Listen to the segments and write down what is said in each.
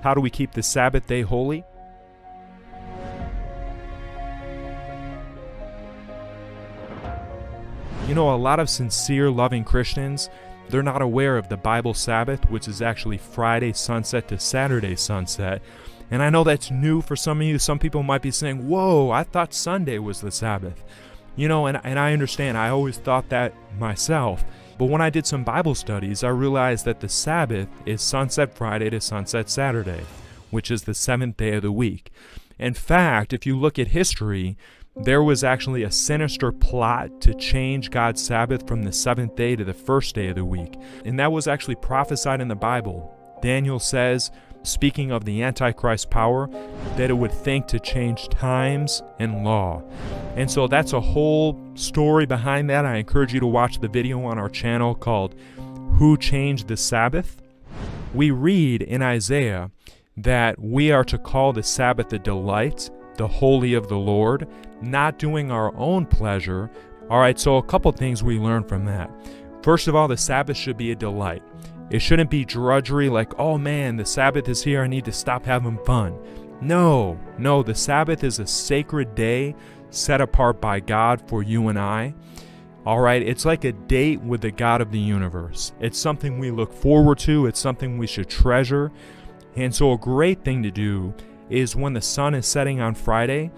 How do we keep the Sabbath day holy? You know, a lot of sincere, loving Christians, they're not aware of the Bible Sabbath, which is actually Friday sunset to Saturday sunset. And I know that's new for some of you. Some people might be saying, whoa, I thought Sunday was the Sabbath. You know, and I understand. I always thought that myself. But when I did some Bible studies, I realized that the Sabbath is sunset Friday to sunset Saturday, which is the seventh day of the week. In fact, if you look at history, there was actually a sinister plot to change God's Sabbath from the seventh day to the first day of the week. And that was actually prophesied in the Bible. Daniel says, speaking of the Antichrist power, that it would think to change times and law. And so that's a whole story behind that. I encourage you to watch the video on our channel called Who Changed the Sabbath? We read in Isaiah that we are to call the Sabbath a delight, the holy of the Lord, not doing our own pleasure. All right, so a couple things we learn from that. First of all, the Sabbath should be a delight. It shouldn't be drudgery like, oh man, the Sabbath is here, I need to stop having fun. No, the Sabbath is a sacred day set apart by God for you and I. All right, it's like a date with the God of the universe. It's something we look forward to. It's something we should treasure. And so a great thing to do is when the sun is setting on Friday,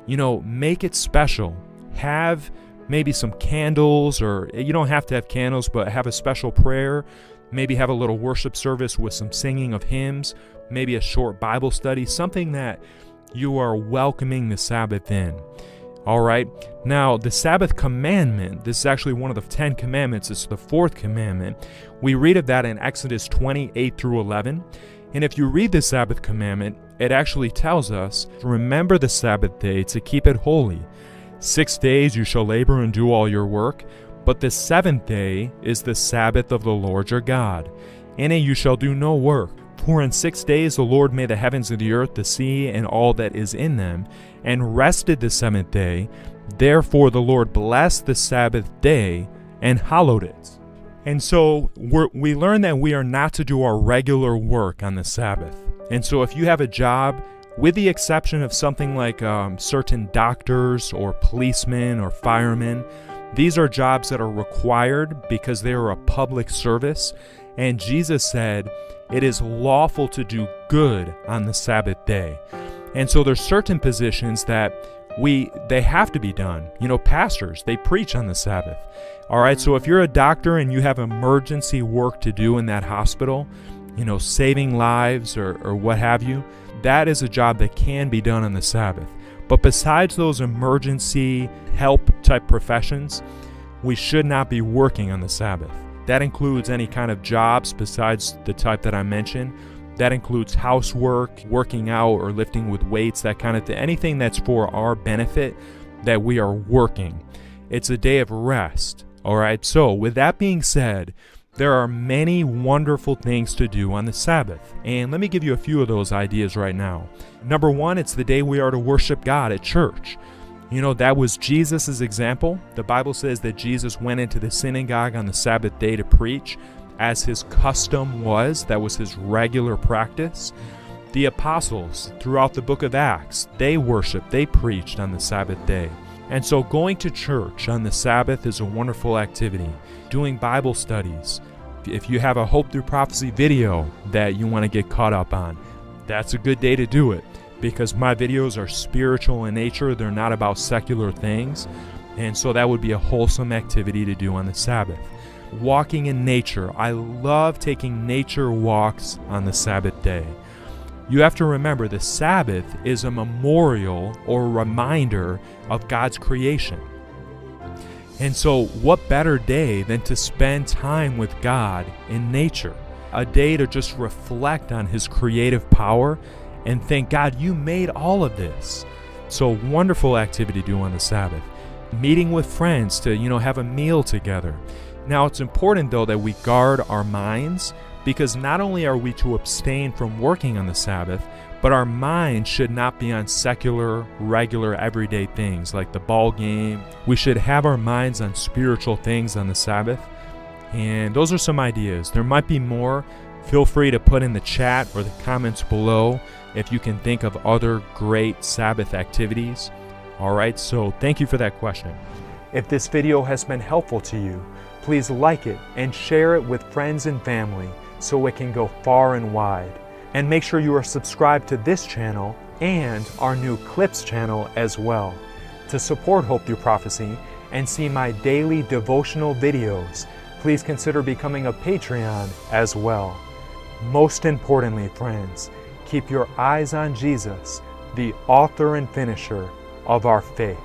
you know, make it special. Have maybe some candles, or you don't have to have candles, but have a special prayer. Maybe have a little worship service with some singing of hymns, maybe a short Bible study, something that you are welcoming the Sabbath in. All right, now the Sabbath commandment, this is actually one of the 10 commandments, it's the fourth commandment. We read of that in Exodus 28 through 11. And if you read the Sabbath commandment, it actually tells us, remember the Sabbath day to keep it holy. 6 days you shall labor and do all your work, but the seventh day is the Sabbath of the Lord your God. In it you shall do no work. For in 6 days the Lord made the heavens and the earth, the sea, and all that is in them, and rested the seventh day. Therefore the Lord blessed the Sabbath day and hallowed it. And so we learn that we are not to do our regular work on the Sabbath. And so if you have a job, with the exception of something like certain doctors or policemen or firemen, these are jobs that are required because they are a public service. And Jesus said, it is lawful to do good on the Sabbath day. And so there's certain positions that they have to be done. You know, pastors, they preach on the Sabbath. All right, so if you're a doctor and you have emergency work to do in that hospital, you know, saving lives or what have you, that is a job that can be done on the Sabbath. But besides those emergency help type professions, we should not be working on the Sabbath. That includes any kind of jobs besides the type that I mentioned. That includes housework, working out or lifting with weights, that kind of thing. Anything that's for our benefit that we are working. It's a day of rest. All right, so with that being said, there are many wonderful things to do on the Sabbath. And let me give you a few of those ideas right now. Number one, it's the day we are to worship God at church. You know, that was Jesus' example. The Bible says that Jesus went into the synagogue on the Sabbath day to preach, as his custom was. That was his regular practice. The apostles, throughout the book of Acts, they worshiped, they preached on the Sabbath day. And so going to church on the Sabbath is a wonderful activity. Doing Bible studies. If you have a Hope Through Prophecy video that you want to get caught up on, that's a good day to do it, because my videos are spiritual in nature. They're not about secular things. And so that would be a wholesome activity to do on the Sabbath. Walking in nature. I love taking nature walks on the Sabbath day. You have to remember the Sabbath is a memorial or a reminder of God's creation. And so what better day than to spend time with God in nature? A day to just reflect on his creative power and thank God you made all of this. So wonderful activity to do on the Sabbath. Meeting with friends to, have a meal together. Now it's important though that we guard our minds, because not only are we to abstain from working on the Sabbath, but our mind should not be on secular, regular, everyday things like the ball game. We should have our minds on spiritual things on the Sabbath. And those are some ideas. There might be more, Feel free to put in the chat or the comments below if you can think of other great Sabbath activities. All right, so thank you for that question. If this video has been helpful to you, please like it and share it with friends and family so it can go far and wide. And make sure you are subscribed to this channel and our new Clips channel as well. To support Hope Through Prophecy and see my daily devotional videos, please consider becoming a Patreon as well. Most importantly, friends, keep your eyes on Jesus, the author and finisher of our faith.